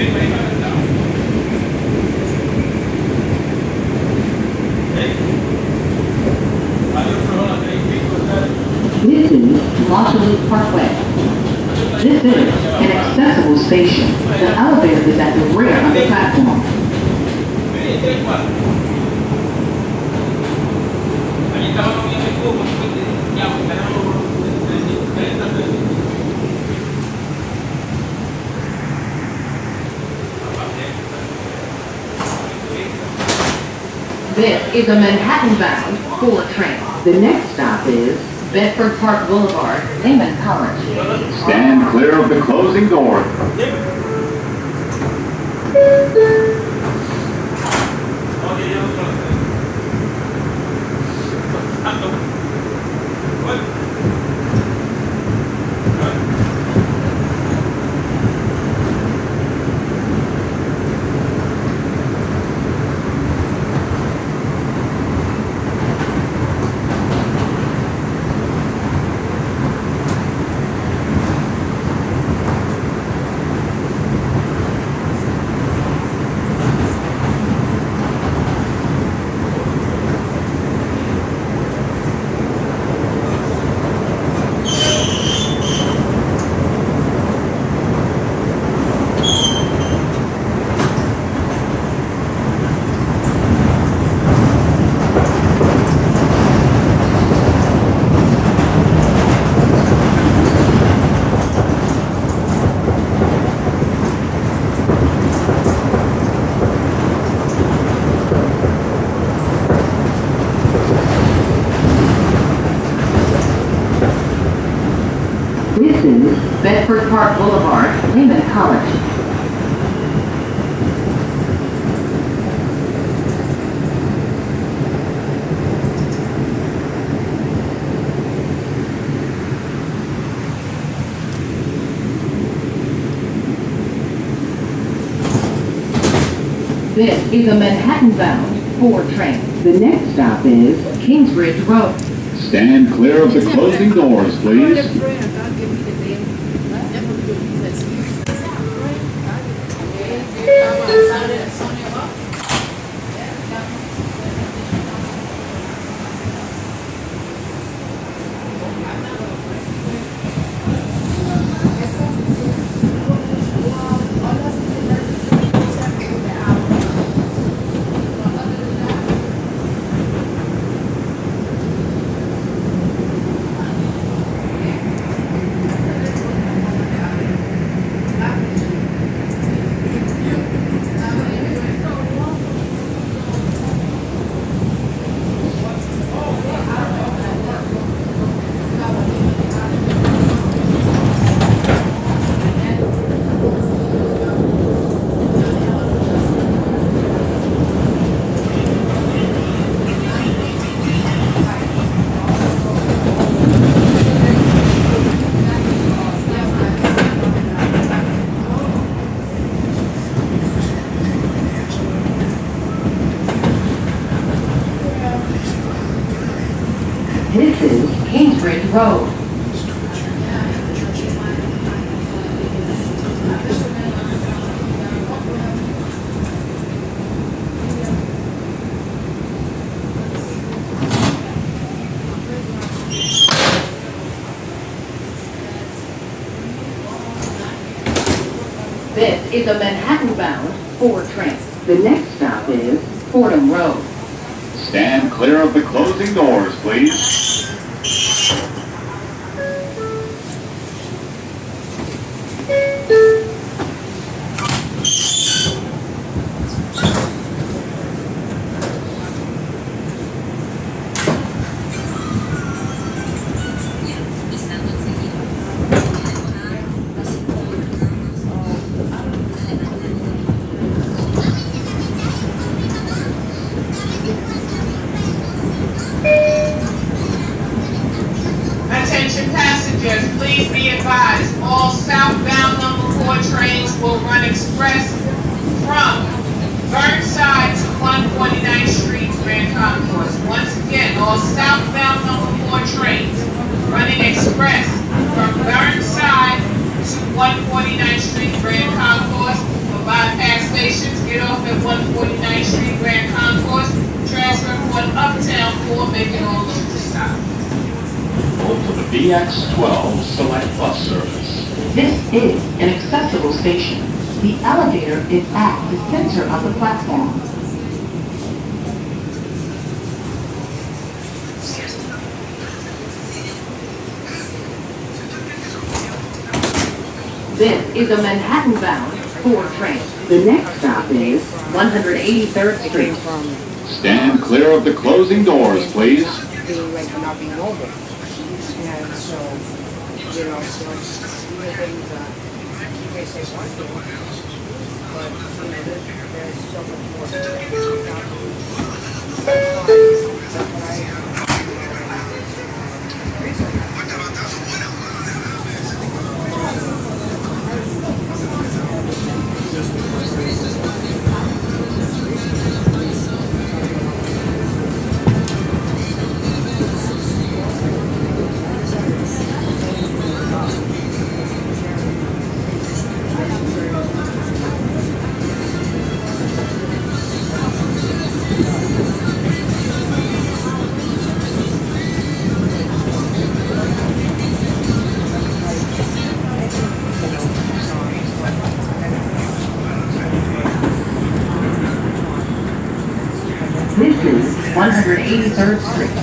This is Marshall Parkway. This is an accessible station. The elevator is at the rear of the platform. This is a Manhattan-bound 4 train. The next stop is Bedford Park Boulevard, Lehman College. Stand clear of the closing door. This is Bedford Park Boulevard, Lehman College. This is a Manhattan-bound 4 train. The next stop is Kingsbridge Road. Stand clear of the closing doors, please. This is Kingsbridge Road. This is a Manhattan-bound 4 train. The next stop is Fordham Road. Stand clear of the closing doors, please. Attention passengers, please be advised, all southbound number 4 trains will run express from Burnside to 149th Street, Grand Concourse. Once again, all southbound number 4 trains running express from Burnside to 149th Street, Grand Concourse. Provide BX12 Select Bus Service. This is an accessible station. The elevator is at the center of the platform. This is a Manhattan-bound 4 train. The next stop is 183rd Street. Stand clear of the closing doors, please. Being like not being mobile. And so, you know, so even things that you may say one thing, but you know, there's so much more to it. This is 183rd Street.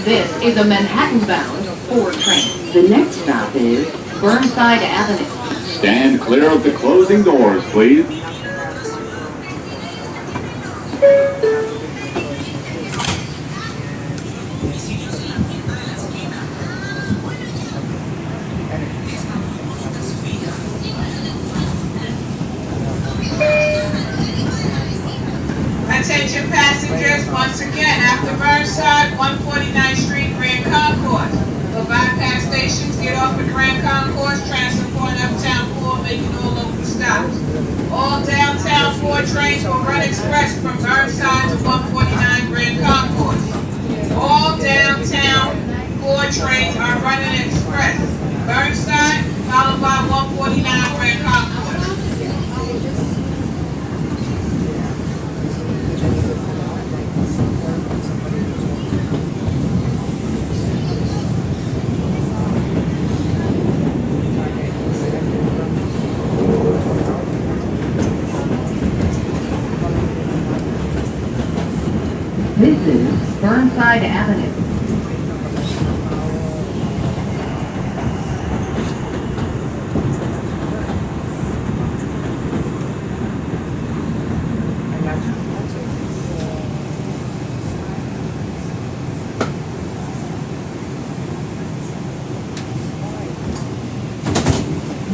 This is a Manhattan-bound 4 train. The next stop is Burnside Avenue. Stand clear of the closing doors, please. Attention passengers, once again, after Burnside, 149th Street, Grand Concourse. The bypass stations, get off at Grand Concourse, transfer point uptown 4, making all local stops. All downtown 4 trains will run express from Burnside to 149 Grand Concourse. All downtown 4 trains are running express. Burnside, followed by 149 Grand Concourse. This is Burnside Avenue.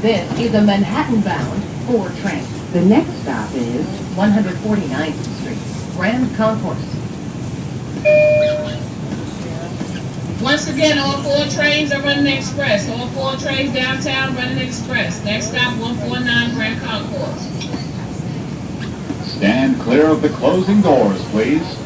This is a Manhattan-bound 4 train. The next stop is 149th Street, Grand Concourse. Once again, all 4 trains are running express. All 4 trains downtown running express. Next stop, 149 Grand Concourse. Stand clear of the closing doors, please.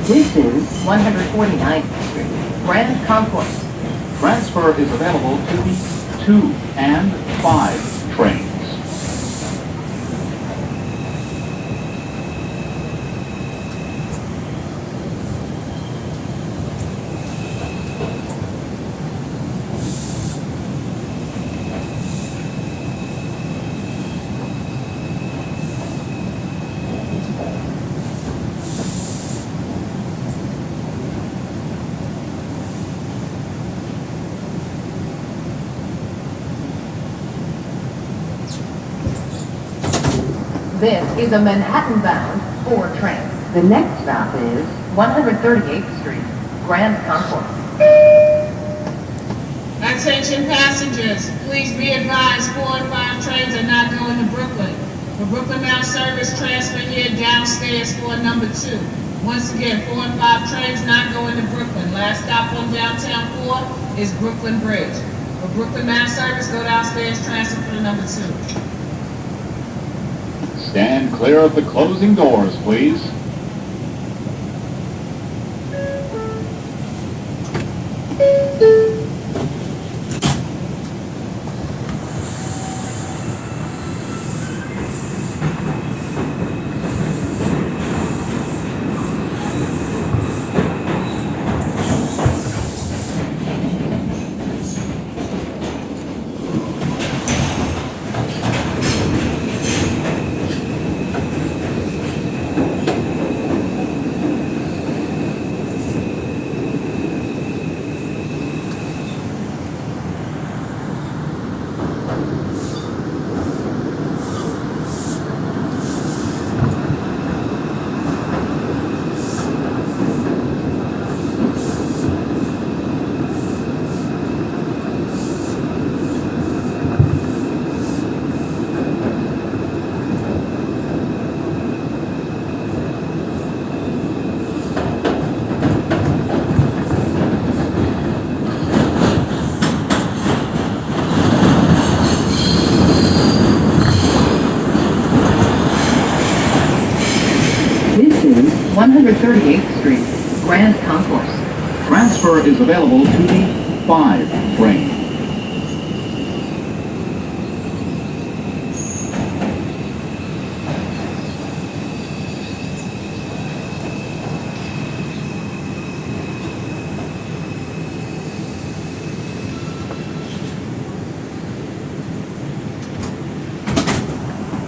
This is 149th Street, Grand Concourse. Transfer is available to the 2 and 5 trains. This is a Manhattan-bound 4 train. The next stop is 138th Street, Grand Concourse. Attention passengers, please be advised 4 and 5 trains are not going to Brooklyn. For Brooklyn Mount service, transfer here downstairs for number 2. Once again, 4 and 5 trains not going to Brooklyn. Last stop on downtown 4 is Brooklyn Bridge. For Brooklyn Mount service, go downstairs, transfer for the number 2. Stand clear of the closing doors, please. This is 138th Street, Grand Concourse. Transfer is available to the 5 train.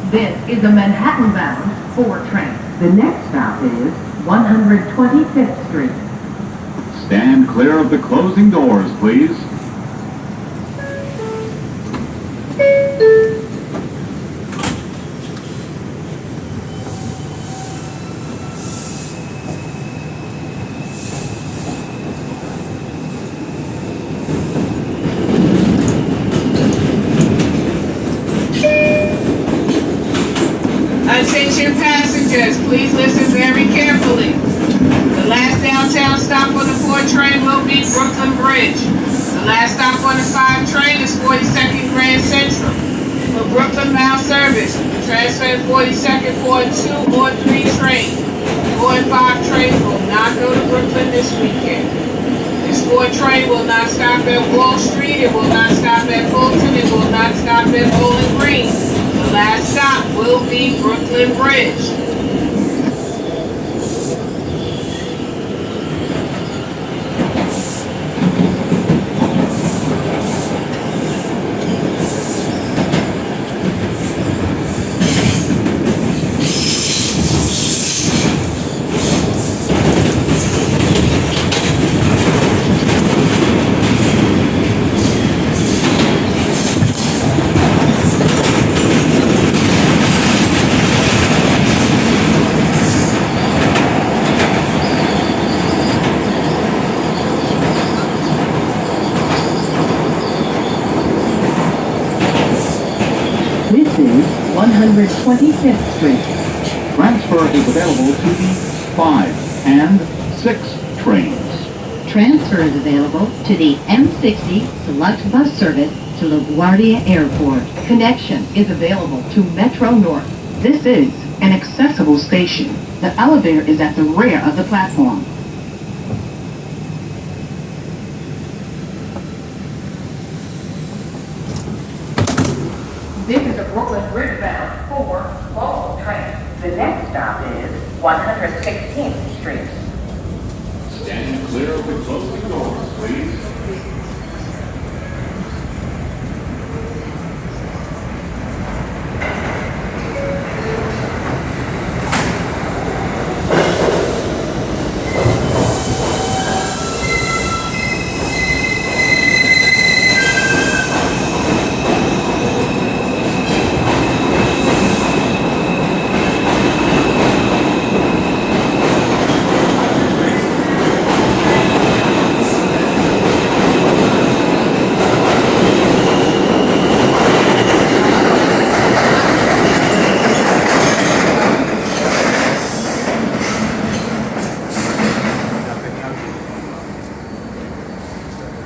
This is a Manhattan-bound 4 train. The next stop is 125th Street. Stand clear of the closing doors, please. Attention passengers, please listen very carefully. The last downtown stop on the 4 train will be Brooklyn Bridge. The last stop on the 5 train is 42nd Grand Central. For Brooklyn Mount service, transfer at 42nd for a 2 or 3 train. 4 and 5 trains will not go to Brooklyn this weekend. This 4 train will not stop at Wall Street, it will not stop at Fulton, it will not stop at Bowling Green. The last stop will be Brooklyn Bridge. This is 125th Street. Transfer is available to the 5 and 6 trains. Transfer is available to the M60 Select Bus Service to LaGuardia Airport. Connection is available to Metro North. This is an accessible station. The elevator is at the rear of the platform. This is a Brooklyn Bridge-bound 4 local train. The next stop is 116th Street. Stand clear of the closing doors, please.